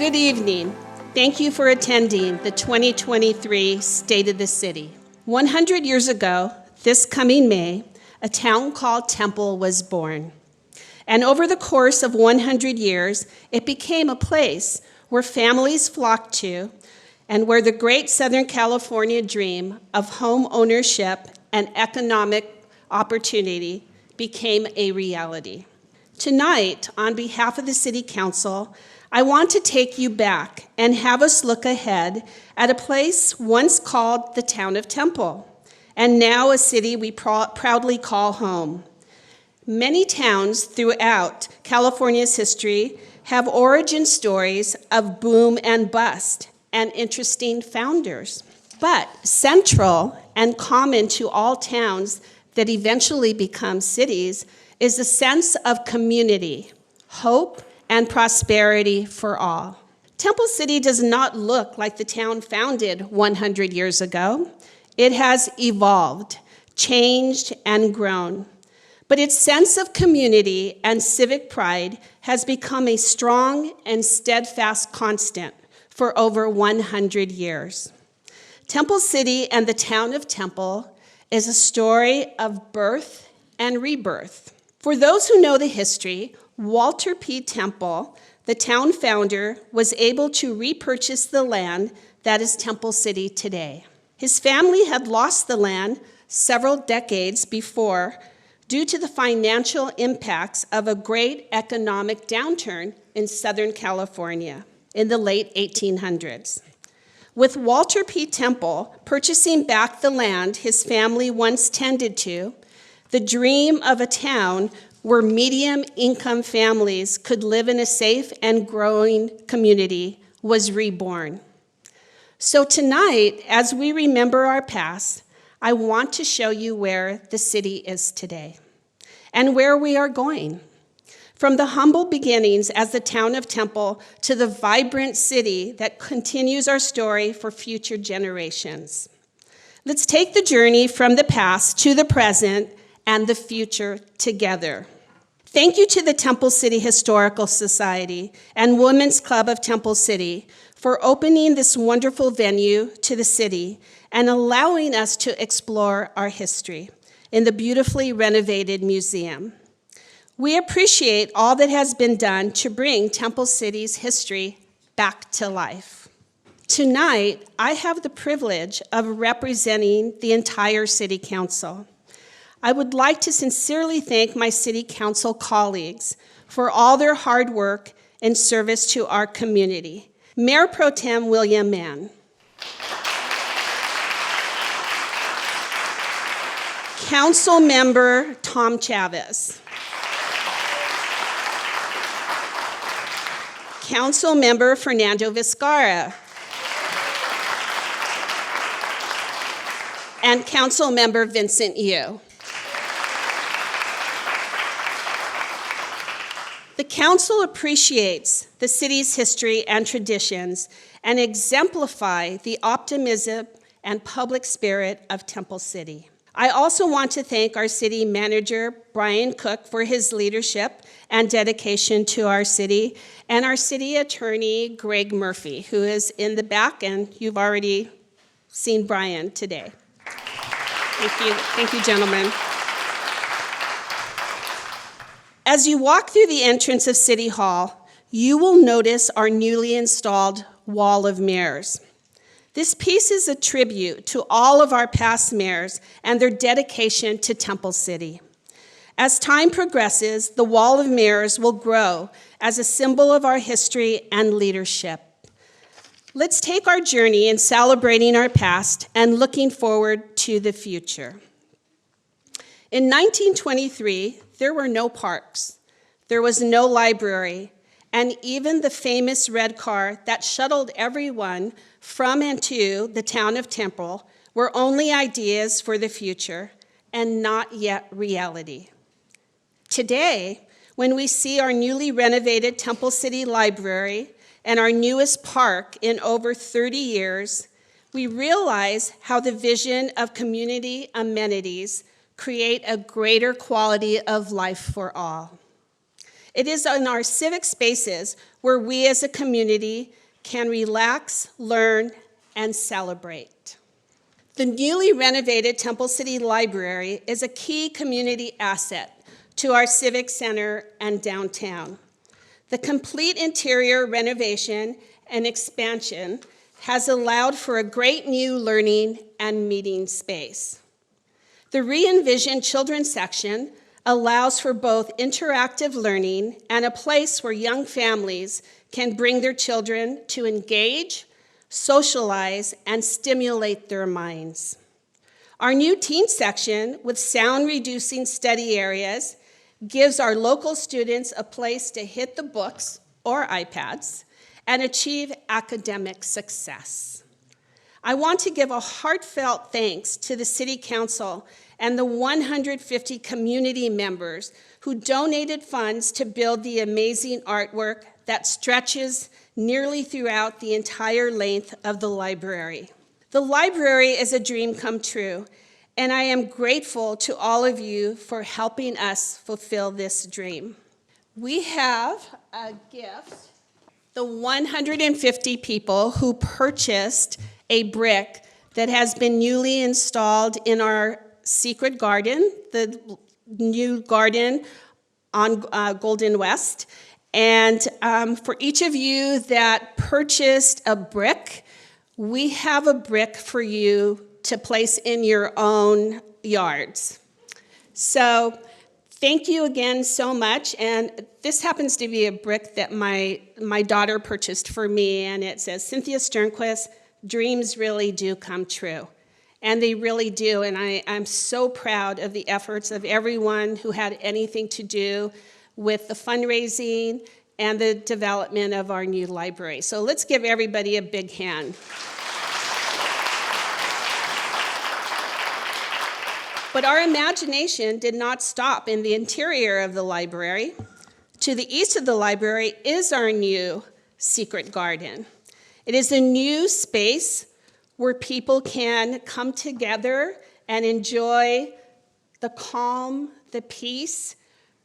Good evening. Thank you for attending the 2023 State of the City. 100 years ago, this coming May, a town called Temple was born. And over the course of 100 years, it became a place where families flocked to and where the great Southern California dream of home ownership and economic opportunity became a reality. Tonight, on behalf of the City Council, I want to take you back and have us look ahead at a place once called the town of Temple, and now a city we proudly call home. Many towns throughout California's history have origin stories of boom and bust and interesting founders. But central and common to all towns that eventually become cities is a sense of community, hope, and prosperity for all. Temple City does not look like the town founded 100 years ago. It has evolved, changed, and grown. But its sense of community and civic pride has become a strong and steadfast constant for over 100 years. Temple City and the town of Temple is a story of birth and rebirth. For those who know the history, Walter P. Temple, the town founder, was able to repurchase the land that is Temple City today. His family had lost the land several decades before due to the financial impacts of a great economic downturn in Southern California in the late 1800s. With Walter P. Temple purchasing back the land his family once tended to, the dream of a town where medium-income families could live in a safe and growing community was reborn. So tonight, as we remember our past, I want to show you where the city is today and where we are going. From the humble beginnings as the town of Temple to the vibrant city that continues our story for future generations. Let's take the journey from the past to the present and the future together. Thank you to the Temple City Historical Society and Women's Club of Temple City for opening this wonderful venue to the city and allowing us to explore our history in the beautifully renovated museum. We appreciate all that has been done to bring Temple City's history back to life. Tonight, I have the privilege of representing the entire City Council. I would like to sincerely thank my City Council colleagues for all their hard work and service to our community. Mayor Pro Tem William Mann. Council Member Tom Chavez. Council Member Fernando Vizcarra. And Council Member Vincent Yu. The Council appreciates the city's history and traditions and exemplify the optimism and public spirit of Temple City. I also want to thank our city manager, Brian Cook, for his leadership and dedication to our city, and our city attorney, Greg Murphy, who is in the back, and you've already seen Brian today. Thank you, gentlemen. As you walk through the entrance of City Hall, you will notice our newly installed wall of mirrors. This piece is a tribute to all of our past mayors and their dedication to Temple City. As time progresses, the wall of mirrors will grow as a symbol of our history and leadership. Let's take our journey in celebrating our past and looking forward to the future. In 1923, there were no parks, there was no library, and even the famous red car that shuttled everyone from and to the town of Temple were only ideas for the future and not yet reality. Today, when we see our newly renovated Temple City Library and our newest park in over 30 years, we realize how the vision of community amenities create a greater quality of life for all. It is in our civic spaces where we as a community can relax, learn, and celebrate. The newly renovated Temple City Library is a key community asset to our civic center and downtown. The complete interior renovation and expansion has allowed for a great new learning and meeting space. The re-envisioned children's section allows for both interactive learning and a place where young families can bring their children to engage, socialize, and stimulate their minds. Our new teen section with sound-reducing study areas gives our local students a place to hit the books or iPads and achieve academic success. I want to give a heartfelt thanks to the City Council and the 150 community members who donated funds to build the amazing artwork that stretches nearly throughout the entire length of the library. The library is a dream come true, and I am grateful to all of you for helping us fulfill this dream. We have a gift. The 150 people who purchased a brick that has been newly installed in our secret garden, the new garden on Golden West. And for each of you that purchased a brick, we have a brick for you to place in your own yards. So thank you again so much. And this happens to be a brick that my daughter purchased for me, and it says, Cynthia Sternquist, dreams really do come true. And they really do, and I'm so proud of the efforts of everyone who had anything to do with the fundraising and the development of our new library. So let's give everybody a big hand. But our imagination did not stop in the interior of the library. To the east of the library is our new secret garden. It is a new space where people can come together and enjoy the calm, the peace,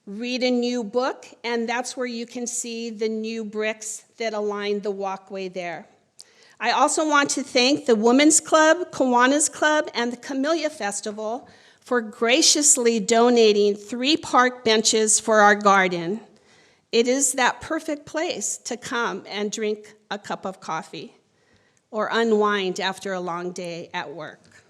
read a new book, and that's where you can see the new bricks that align the walkway there. I also want to thank the Women's Club, Kiwanis Club, and the Camellia Festival for graciously donating 3 park benches for our garden. It is that perfect place to come and drink a cup of coffee or unwind after a long day at work.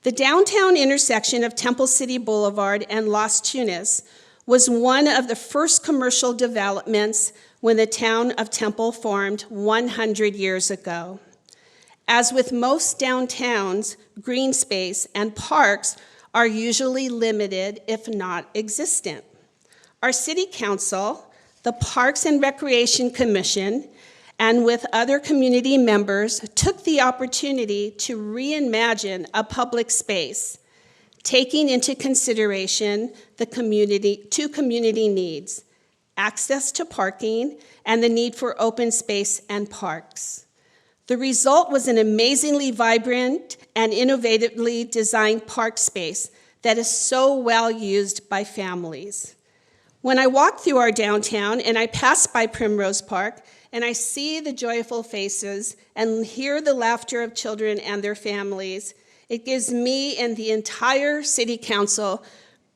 The downtown intersection of Temple City Boulevard and Las Tunas was one of the first commercial developments when the town of Temple formed 100 years ago. As with most downtowns, green space and parks are usually limited, if not existent. Our city council, the Parks and Recreation Commission, and with other community members, took the opportunity to reimagine a public space, taking into consideration the two community needs, access to parking and the need for open space and parks. The result was an amazingly vibrant and innovatively designed park space that is so well used by families. When I walk through our downtown and I pass by Primrose Park and I see the joyful faces and hear the laughter of children and their families, it gives me and the entire City Council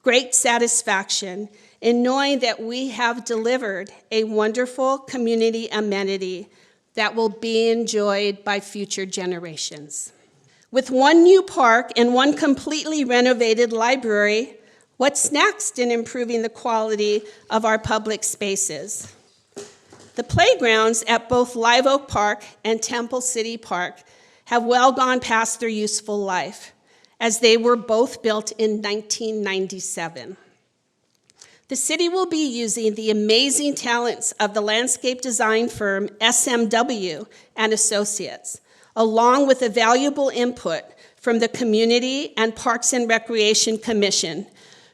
great satisfaction in knowing that we have delivered a wonderful community amenity that will be enjoyed by future generations. With one new park and one completely renovated library, what's next in improving the quality of our public spaces? The playgrounds at both Live Oak Park and Temple City Park have well gone past their useful life, as they were both built in 1997. The city will be using the amazing talents of the landscape design firm SMW and Associates, along with the valuable input from the Community and Parks and Recreation Commission,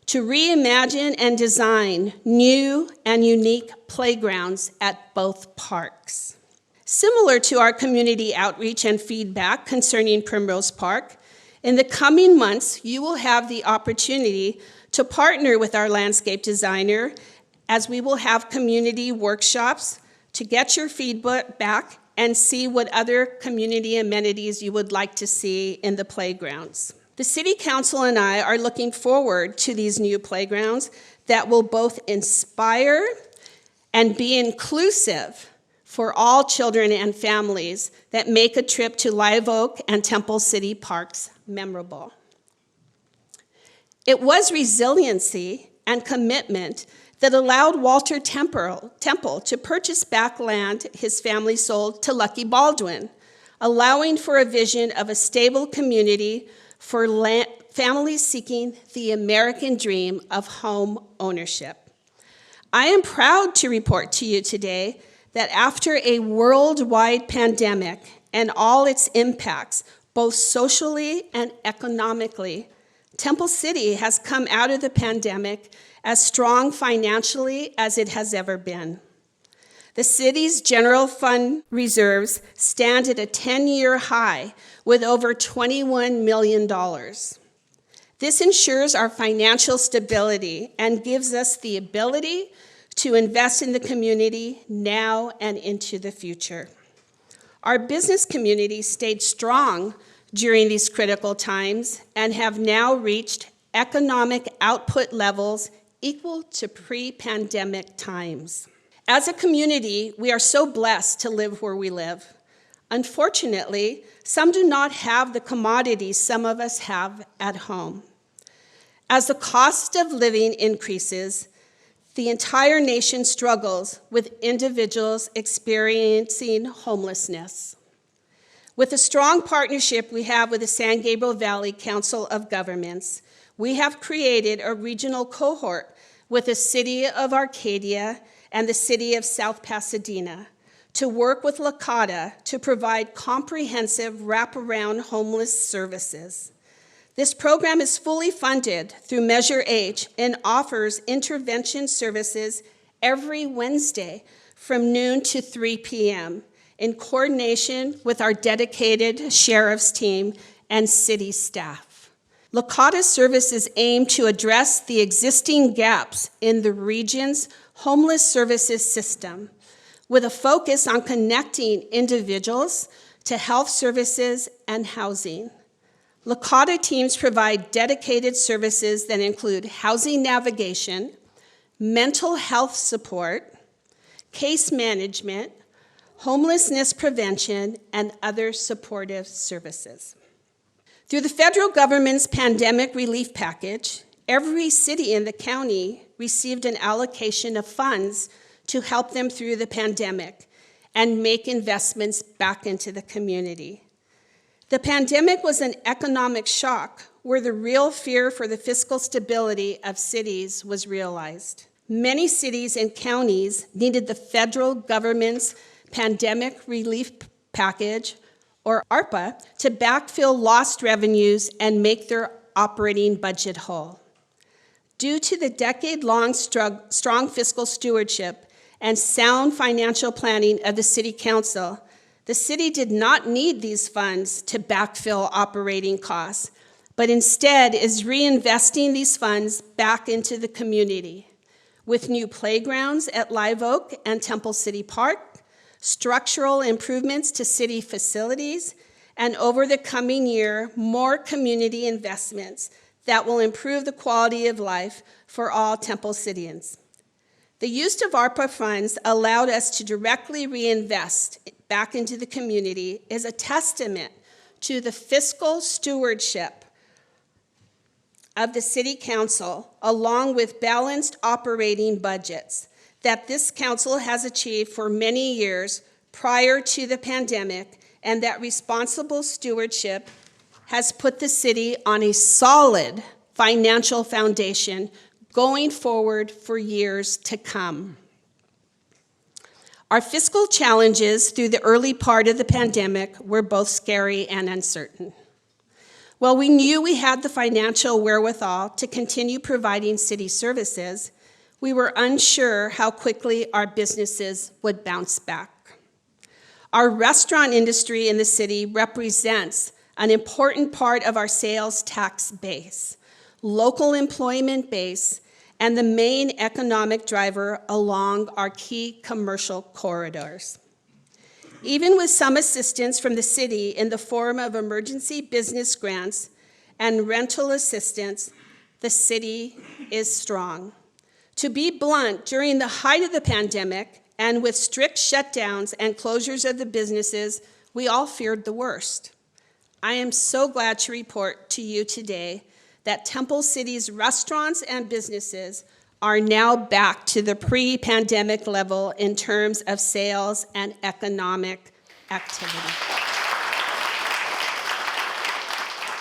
to reimagine and design new and unique playgrounds at both parks. Similar to our community outreach and feedback concerning Primrose Park, in the coming months, you will have the opportunity to partner with our landscape designer as we will have community workshops to get your feedback and see what other community amenities you would like to see in the playgrounds. The City Council and I are looking forward to these new playgrounds that will both inspire and be inclusive for all children and families that make a trip to Live Oak and Temple City Parks memorable. It was resiliency and commitment that allowed Walter Temple to purchase back land his family sold to Lucky Baldwin, allowing for a vision of a stable community for families seeking the American dream of home ownership. I am proud to report to you today that after a worldwide pandemic and all its impacts, both socially and economically, Temple City has come out of the pandemic as strong financially as it has ever been. The city's general fund reserves stand at a 10-year high with over $21 million. This ensures our financial stability and gives us the ability to invest in the community now and into the future. Our business community stayed strong during these critical times and have now reached economic output levels equal to pre-pandemic times. As a community, we are so blessed to live where we live. Unfortunately, some do not have the commodities some of us have at home. As the cost of living increases, the entire nation struggles with individuals experiencing homelessness. With a strong partnership we have with the San Gabriel Valley Council of Governments, we have created a regional cohort with the City of Arcadia and the City of South Pasadena to work with LACADA to provide comprehensive wraparound homeless services. This program is fully funded through Measure H and offers intervention services every Wednesday from noon to 3 p.m. in coordination with our dedicated sheriff's team and city staff. LACADA services aim to address the existing gaps in the region's homeless services system with a focus on connecting individuals to health services and housing. LACADA teams provide dedicated services that include housing navigation, mental health support, case management, homelessness prevention, and other supportive services. Through the federal government's pandemic relief package, every city in the county received an allocation of funds to help them through the pandemic and make investments back into the community. The pandemic was an economic shock where the real fear for the fiscal stability of cities was realized. Many cities and counties needed the federal government's pandemic relief package, or ARPA, to backfill lost revenues and make their operating budget whole. Due to the decade-long strong fiscal stewardship and sound financial planning of the City Council, the city did not need these funds to backfill operating costs, but instead is reinvesting these funds back into the community with new playgrounds at Live Oak and Temple City Park, structural improvements to city facilities, and over the coming year, more community investments that will improve the quality of life for all Temple Cityans. The use of ARPA funds allowed us to directly reinvest back into the community is a testament to the fiscal stewardship of the City Council, along with balanced operating budgets that this council has achieved for many years prior to the pandemic, and that responsible stewardship has put the city on a solid financial foundation going forward for years to come. Our fiscal challenges through the early part of the pandemic were both scary and uncertain. While we knew we had the financial wherewithal to continue providing city services, we were unsure how quickly our businesses would bounce back. Our restaurant industry in the city represents an important part of our sales tax base, local employment base, and the main economic driver along our key commercial corridors. Even with some assistance from the city in the form of emergency business grants and rental assistance, the city is strong. To be blunt, during the height of the pandemic and with strict shutdowns and closures of the businesses, we all feared the worst. I am so glad to report to you today that Temple City's restaurants and businesses are now back to the pre-pandemic level in terms of sales and economic activity.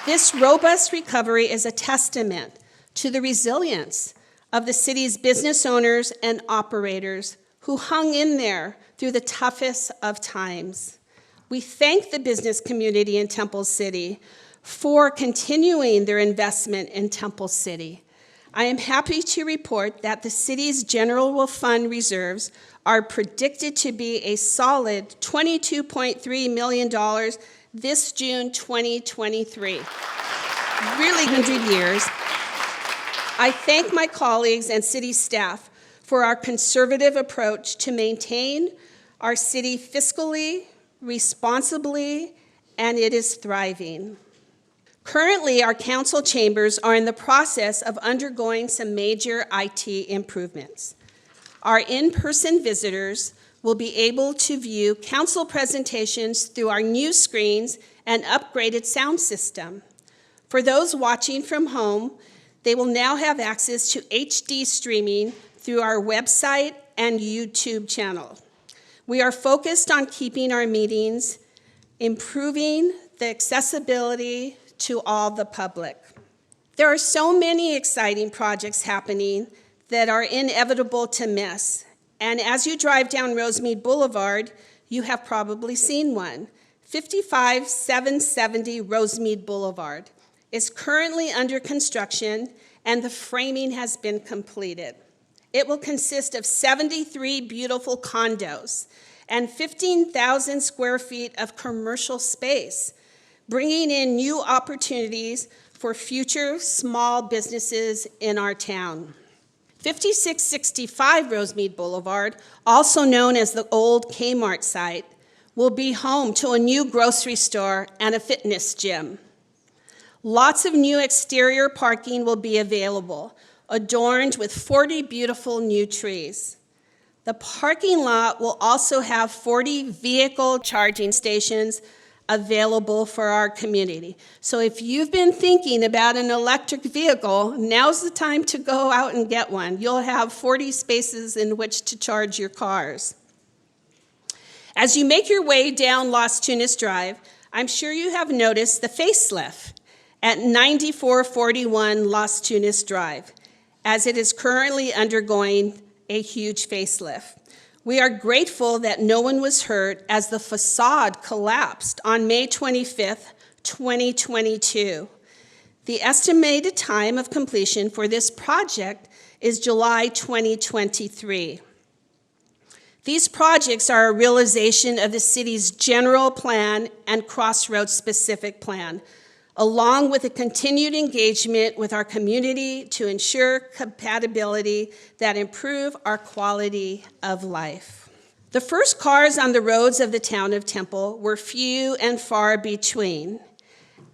This robust recovery is a testament to the resilience of the city's business owners and operators who hung in there through the toughest of times. We thank the business community in Temple City for continuing their investment in Temple City. I am happy to report that the city's general fund reserves are predicted to be a solid $22.3 million this June 2023. Really 100 years. I thank my colleagues and city staff for our conservative approach to maintain our city fiscally, responsibly, and it is thriving. Currently, our council chambers are in the process of undergoing some major IT improvements. Our in-person visitors will be able to view council presentations through our new screens and upgraded sound system. For those watching from home, they will now have access to HD streaming through our website and YouTube channel. We are focused on keeping our meetings, improving the accessibility to all the public. There are so many exciting projects happening that are inevitable to miss. And as you drive down Rosemead Boulevard, you have probably seen one. 55770 Rosemead Boulevard is currently under construction and the framing has been completed. It will consist of 73 beautiful condos and 15,000 square feet of commercial space, bringing in new opportunities for future small businesses in our town. 5665 Rosemead Boulevard, also known as the old Kmart site, will be home to a new grocery store and a fitness gym. Lots of new exterior parking will be available, adorned with 40 beautiful new trees. The parking lot will also have 40 vehicle charging stations available for our community. So if you've been thinking about an electric vehicle, now's the time to go out and get one. You'll have 40 spaces in which to charge your cars. As you make your way down Las Tunas Drive, I'm sure you have noticed the facelift at 9441 Las Tunas Drive, as it is currently undergoing a huge facelift. We are grateful that no one was hurt as the facade collapsed on May 25th, 2022. The estimated time of completion for this project is July 2023. These projects are a realization of the city's general plan and Crossroads specific plan, along with a continued engagement with our community to ensure compatibility that improve our quality of life. The first cars on the roads of the town of Temple were few and far between,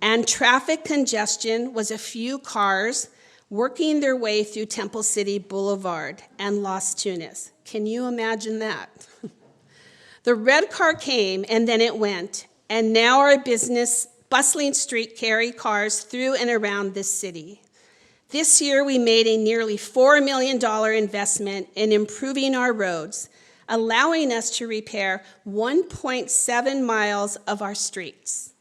and traffic congestion was a few cars working their way through Temple City Boulevard and Las Tunas. Can you imagine that? The red car came and then it went, and now our bustling street carry cars through and around this city. This year, we made a nearly $4 million investment in improving our roads, allowing us to repair 1.7 miles of our streets.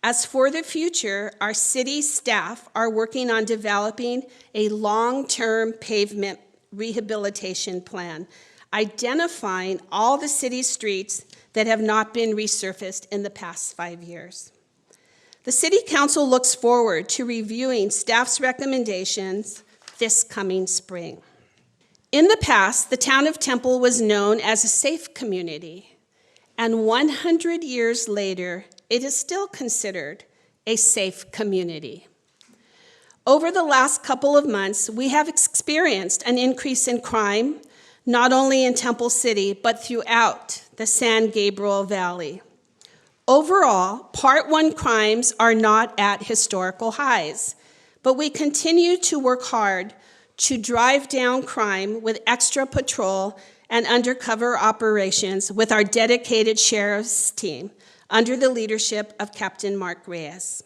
As for the future, our city staff are working on developing a long-term pavement rehabilitation plan, identifying all the city's streets that have not been resurfaced in the past 5 years. The City Council looks forward to reviewing staff's recommendations this coming spring. In the past, the town of Temple was known as a safe community, and 100 years later, it is still considered a safe community. Over the last couple of months, we have experienced an increase in crime, not only in Temple City, but throughout the San Gabriel Valley. Overall, Part 1 crimes are not at historical highs, but we continue to work hard to drive down crime with extra patrol and undercover operations with our dedicated sheriff's team under the leadership of Captain Mark Reyes.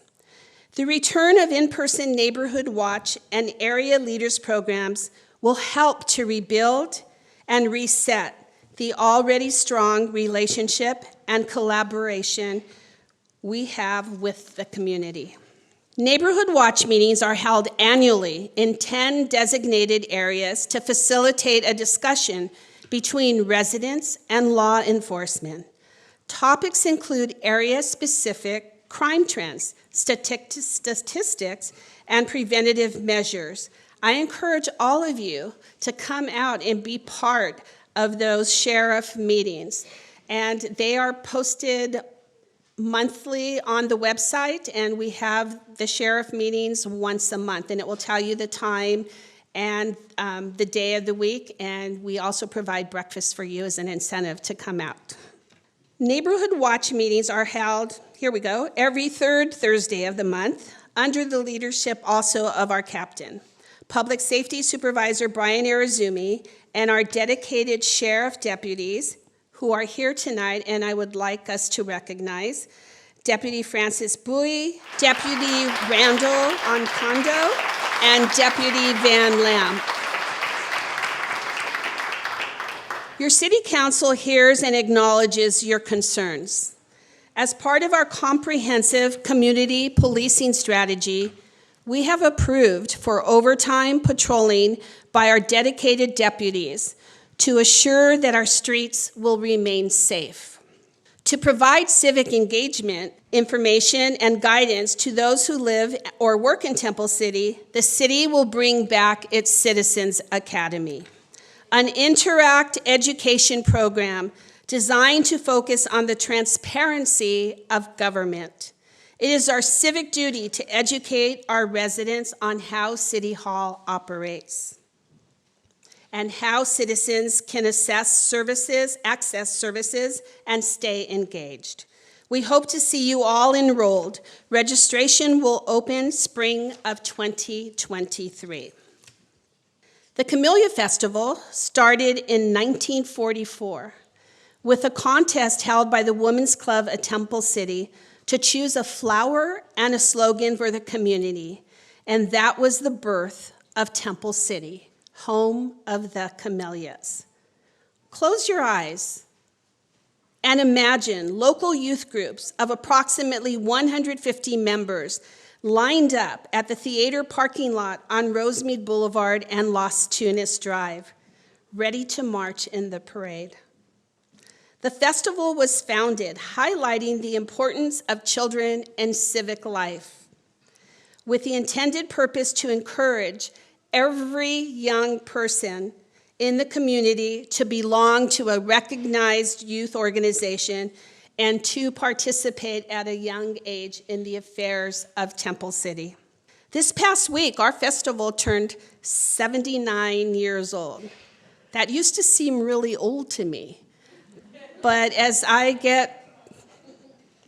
The return of in-person neighborhood watch and area leaders programs will help to rebuild and reset the already strong relationship and collaboration we have with the community. Neighborhood watch meetings are held annually in 10 designated areas to facilitate a discussion between residents and law enforcement. Topics include area-specific crime trends, statistics, and preventative measures. I encourage all of you to come out and be part of those sheriff meetings. And they are posted monthly on the website, and we have the sheriff meetings once a month, and it will tell you the time and the day of the week, and we also provide breakfast for you as an incentive to come out. Neighborhood watch meetings are held, here we go, every third Thursday of the month, under the leadership also of our captain, Public Safety Supervisor Brian Arizumi, and our dedicated sheriff deputies who are here tonight, and I would like us to recognize Deputy Francis Bowie, Deputy Randall Onkondo, and Deputy Van Lam. Your City Council hears and acknowledges your concerns. As part of our comprehensive community policing strategy, we have approved for overtime patrolling by our dedicated deputies to assure that our streets will remain safe. To provide civic engagement, information, and guidance to those who live or work in Temple City, the city will bring back its Citizens Academy, an Interact education program designed to focus on the transparency of government. It is our civic duty to educate our residents on how City Hall operates and how citizens can access services, and stay engaged. We hope to see you all enrolled. Registration will open spring of 2023. The Camellia Festival started in 1944 with a contest held by the Women's Club at Temple City to choose a flower and a slogan for the community, and that was the birth of Temple City, home of the camellias. Close your eyes and imagine local youth groups of approximately 150 members lined up at the theater parking lot on Rosemead Boulevard and Las Tunas Drive, ready to march in the parade. The festival was founded highlighting the importance of children and civic life, with the intended purpose to encourage every young person in the community to belong to a recognized youth organization and to participate at a young age in the affairs of Temple City. This past week, our festival turned 79 years old. That used to seem really old to me. But as I get,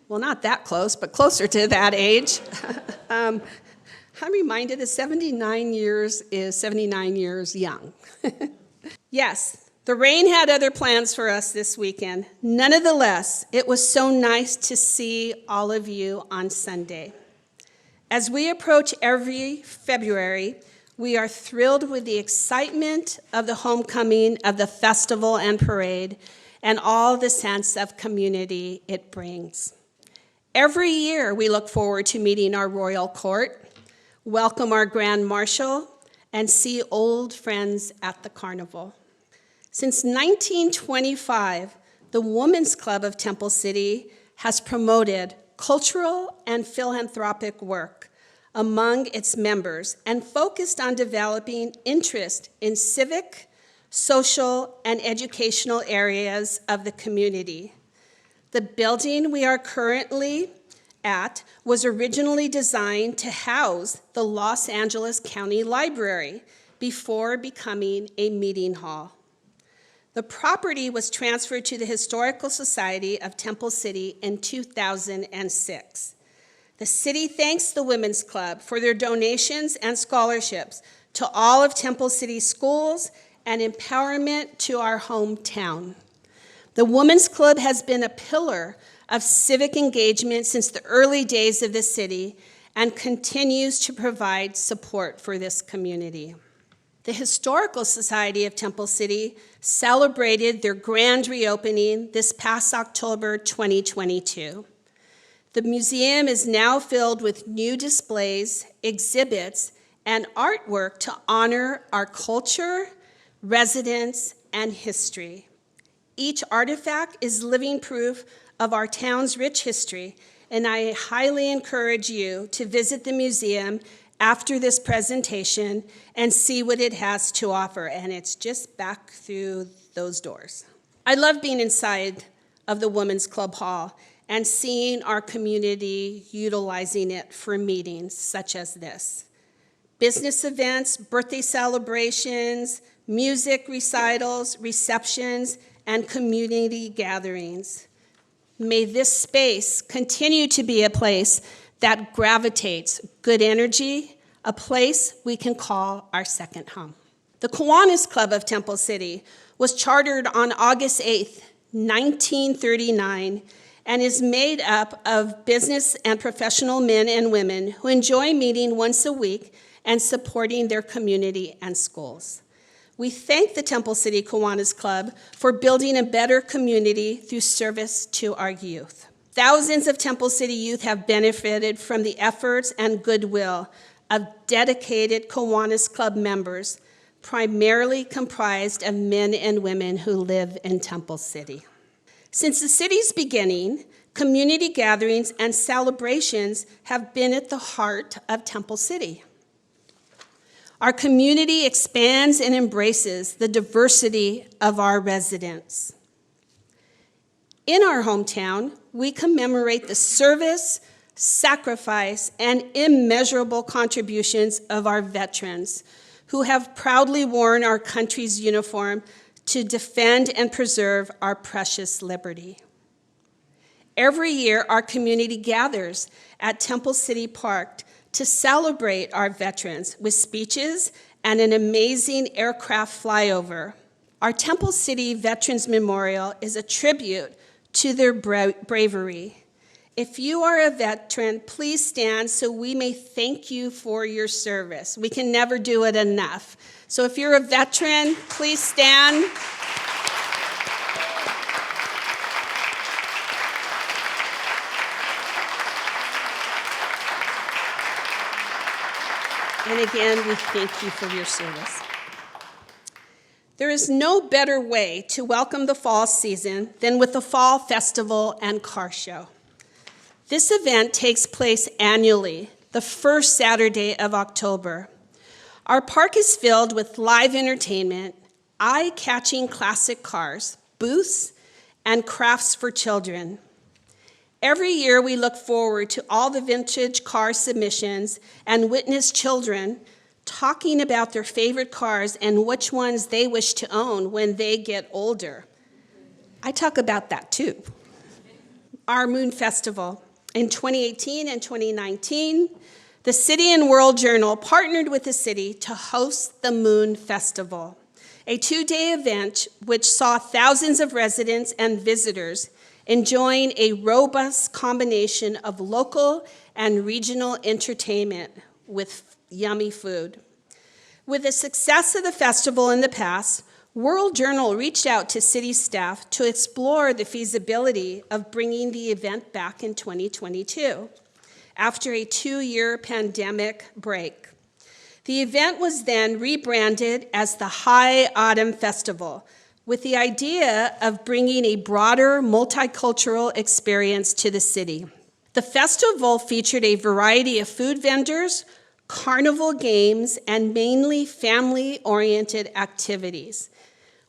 well, not that close, but closer to that age, I'm reminded that 79 years is 79 years young. Yes, the rain had other plans for us this weekend. Nonetheless, it was so nice to see all of you on Sunday. As we approach every February, we are thrilled with the excitement of the homecoming of the festival and parade and all the sense of community it brings. Every year, we look forward to meeting our royal court, welcome our Grand Marshal, and see old friends at the carnival. Since 1925, the Women's Club of Temple City has promoted cultural and philanthropic work among its members and focused on developing interest in civic, social, and educational areas of the community. The building we are currently at was originally designed to house the Los Angeles County Library before becoming a meeting hall. The property was transferred to the Historical Society of Temple City in 2006. The city thanks the Women's Club for their donations and scholarships to all of Temple City schools and empowerment to our hometown. The Women's Club has been a pillar of civic engagement since the early days of the city and continues to provide support for this community. The Historical Society of Temple City celebrated their grand reopening this past October 2022. The museum is now filled with new displays, exhibits, and artwork to honor our culture, residents, and history. Each artifact is living proof of our town's rich history, and I highly encourage you to visit the museum after this presentation and see what it has to offer, and it's just back through those doors. I love being inside of the Women's Club Hall and seeing our community utilizing it for meetings such as this. Business events, birthday celebrations, music recitals, receptions, and community gatherings. May this space continue to be a place that gravitates good energy, a place we can call our second home. The Kiwanis Club of Temple City was chartered on August 8th, 1939, and is made up of business and professional men and women who enjoy meeting once a week and supporting their community and schools. We thank the Temple City Kiwanis Club for building a better community through service to our youth. Thousands of Temple City youth have benefited from the efforts and goodwill of dedicated Kiwanis Club members, primarily comprised of men and women who live in Temple City. Since the city's beginning, community gatherings and celebrations have been at the heart of Temple City. Our community expands and embraces the diversity of our residents. In our hometown, we commemorate the service, sacrifice, and immeasurable contributions of our veterans who have proudly worn our country's uniform to defend and preserve our precious liberty. Every year, our community gathers at Temple City Park to celebrate our veterans with speeches and an amazing aircraft flyover. Our Temple City Veterans Memorial is a tribute to their bravery. If you are a veteran, please stand so we may thank you for your service. We can never do it enough. So if you're a veteran, please stand. And again, we thank you for your service. There is no better way to welcome the fall season than with the Fall Festival and Car Show. This event takes place annually, the first Saturday of October. Our park is filled with live entertainment, eye-catching classic cars, booths, and crafts for children. Every year, we look forward to all the vintage car submissions and witness children talking about their favorite cars and which ones they wish to own when they get older. I talk about that too. Our Moon Festival. In 2018 and 2019, the City and World Journal partnered with the city to host the Moon Festival, a two-day event which saw thousands of residents and visitors enjoying a robust combination of local and regional entertainment with yummy food. With the success of the festival in the past, World Journal reached out to city staff to explore the feasibility of bringing the event back in 2022, after a 2-year pandemic break. The event was then rebranded as the High Autumn Festival, with the idea of bringing a broader multicultural experience to the city. The festival featured a variety of food vendors, carnival games, and mainly family-oriented activities.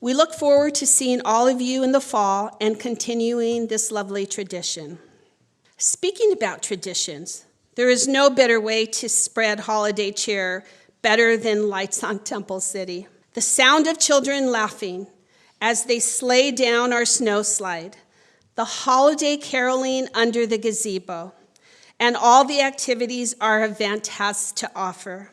We look forward to seeing all of you in the fall and continuing this lovely tradition. Speaking about traditions, there is no better way to spread holiday cheer better than lights on Temple City. The sound of children laughing as they sleigh down our snow slide, the holiday caroling under the gazebo, and all the activities our event has to offer.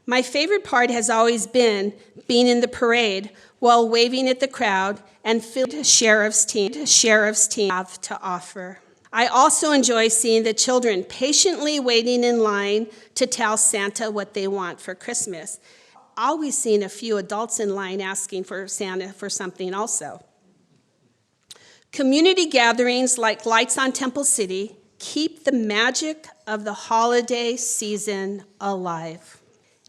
My favorite part has always been being in the parade while waving at the crowd and feeling the sheriff's team have to offer. I also enjoy seeing the children patiently waiting in line to tell Santa what they want for Christmas. Always seeing a few adults in line asking for Santa for something also. Community gatherings like Lights on Temple City keep the magic of the holiday season alive.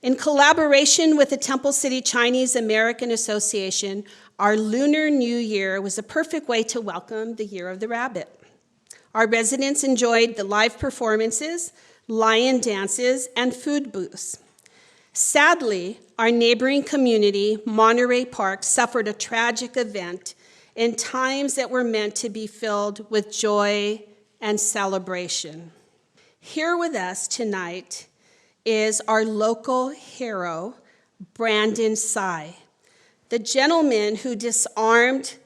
In collaboration with the Temple City Chinese American Association, our Lunar New Year was a perfect way to welcome the Year of the Rabbit. Our residents enjoyed the live performances, lion dances, and food booths. Sadly, our neighboring community, Monterey Park, suffered a tragic event in times that were meant to be filled with joy and celebration. Here with us tonight is our local hero, Brandon Tsai, the gentleman who disarmed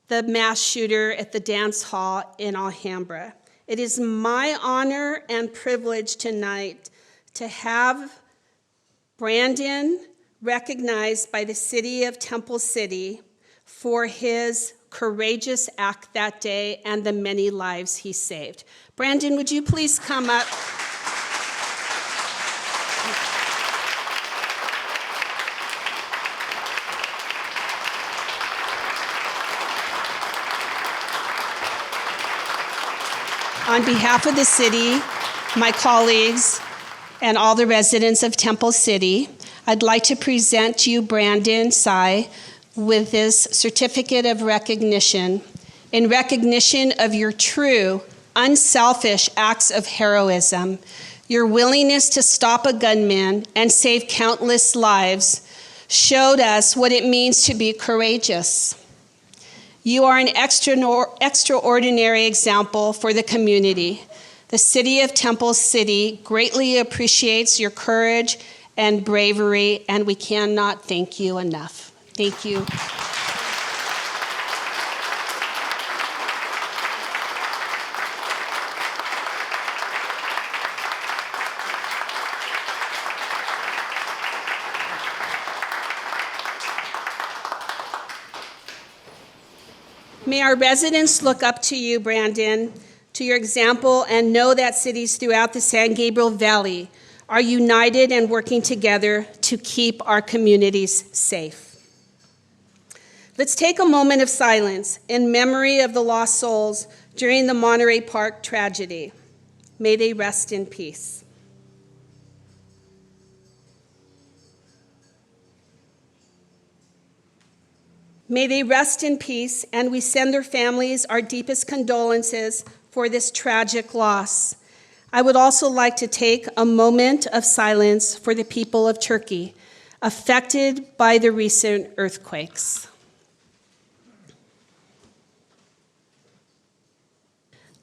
the mass shooter at the dance hall in Alhambra. It is my honor and privilege tonight to have Brandon recognized by the city of Temple City for his courageous act that day and the many lives he saved. Brandon, would you please come up? On behalf of the city, my colleagues, and all the residents of Temple City, I'd like to present you Brandon Tsai with this certificate of recognition in recognition of your true, unselfish acts of heroism, your willingness to stop a gunman and save countless lives showed us what it means to be courageous. You are an extraordinary example for the community. The city of Temple City greatly appreciates your courage and bravery, and we cannot thank you enough. Thank you. May our residents look up to you, Brandon, to your example, and know that cities throughout the San Gabriel Valley are united and working together to keep our communities safe. Let's take a moment of silence in memory of the lost souls during the Monterey Park tragedy. May they rest in peace. May they rest in peace, and we send their families our deepest condolences for this tragic loss. I would also like to take a moment of silence for the people of Turkey affected by the recent earthquakes.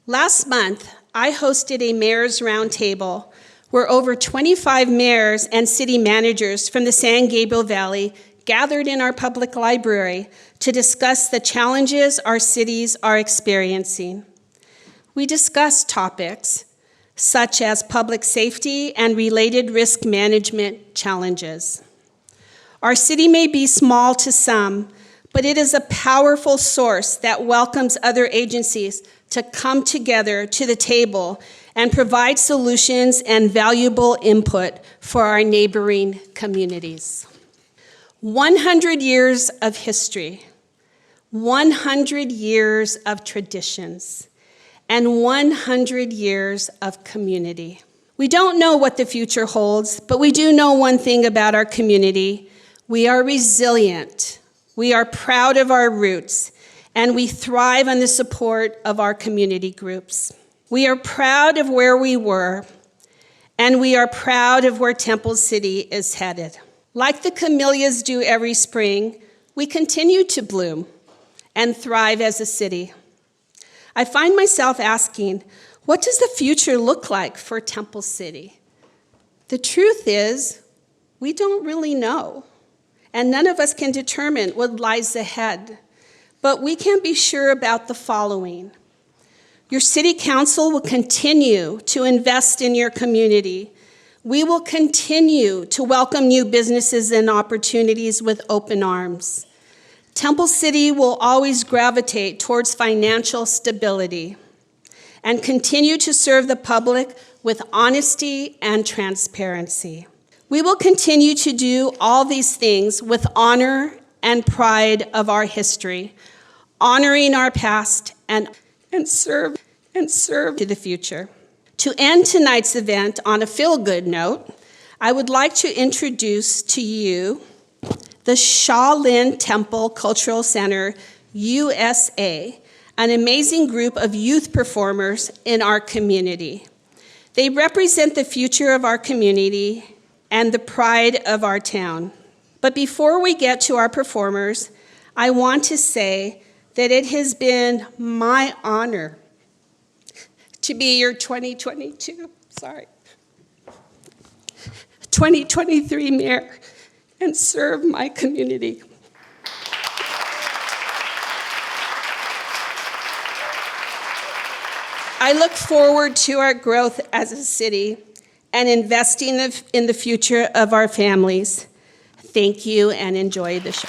Last month, I hosted a mayor's roundtable where over 25 mayors and city managers from the San Gabriel Valley gathered in our public library to discuss the challenges our cities are experiencing. We discussed topics such as public safety and related risk management challenges. Our city may be small to some, but it is a powerful source that welcomes other agencies to come together to the table and provide solutions and valuable input for our neighboring communities. 100 years of history, 100 years of traditions, and 100 years of community. We don't know what the future holds, but we do know one thing about our community. We are resilient, we are proud of our roots, and we thrive on the support of our community groups. We are proud of where we were, and we are proud of where Temple City is headed. Like the camellias do every spring, we continue to bloom and thrive as a city. I find myself asking, What does the future look like for Temple City? The truth is, we don't really know, and none of us can determine what lies ahead. But we can be sure about the following. Your city council will continue to invest in your community. We will continue to welcome new businesses and opportunities with open arms. Temple City will always gravitate towards financial stability and continue to serve the public with honesty and transparency. We will continue to do all these things with honor and pride of our history, honoring our past and serve to the future. To end tonight's event on a feel-good note, I would like to introduce to you the Shaolin Temple Cultural Center USA, an amazing group of youth performers in our community. They represent the future of our community and the pride of our town. But before we get to our performers, I want to say that it has been my honor to be your 2023 mayor and serve my community. I look forward to our growth as a city and investing in the future of our families. Thank you and enjoy the show.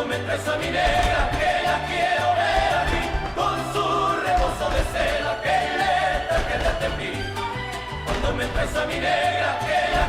me traes a mi negra, que la quiero ver aquí, con su rebozo de seda que le traje de Tepic. Cuando me traes a mi negra, que la